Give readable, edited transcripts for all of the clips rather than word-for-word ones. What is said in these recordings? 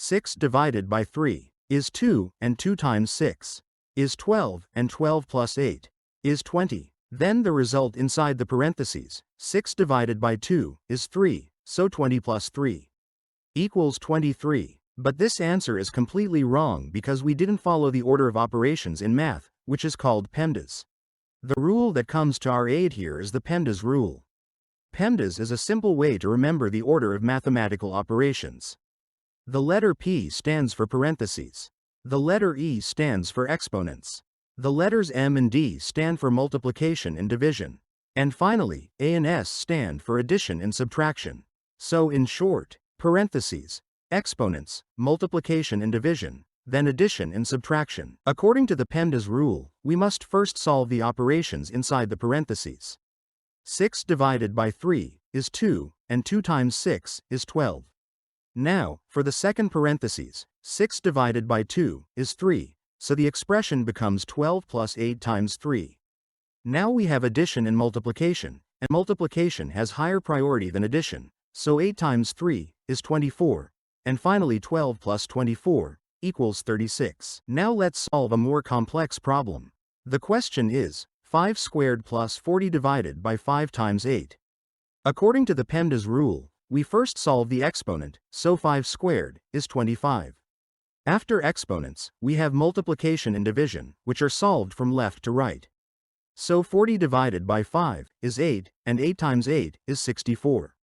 6 divided by 3 is 2, and 2 times 6 is 12, and 12 plus 8 is 20. Then the result inside the parentheses, 6 divided by 2 is 3, so 20 plus 3 equals 23. But this answer is completely wrong because we didn't follow the order of operations in math, which is called PEMDAS. The rule that comes to our aid here is the PEMDAS rule. PEMDAS is a simple way to remember the order of mathematical operations. The letter P stands for parentheses. The letter E stands for exponents. The letters M and D stand for multiplication and division. And finally, A and S stand for addition and subtraction. So in short, parentheses, exponents, multiplication and division, then addition and subtraction. According to the PEMDAS rule, we must first solve the operations inside the parentheses. 6 divided by 3 is 2, and 2 times 6 is 12. Now, for the second parentheses, 6 divided by 2 is 3, so the expression becomes 12 plus 8 times 3. Now we have addition and multiplication has higher priority than addition, so 8 times 3 is 24, and finally 12 plus 24 equals 36. Now let's solve a more complex problem. The question is, 5 squared plus 40 divided by 5 times 8. According to the PEMDAS rule, we first solve the exponent, so 5 squared is 25. After exponents, we have multiplication and division, which are solved from left to right. So 40 divided by 5 is 8, and 8 times 8 is 64.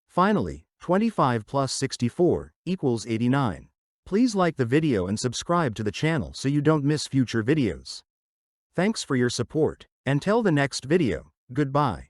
Finally, 25 plus 64 equals 89. Please like the video and subscribe to the channel so you don't miss future videos. Thanks for your support. Until the next video, goodbye.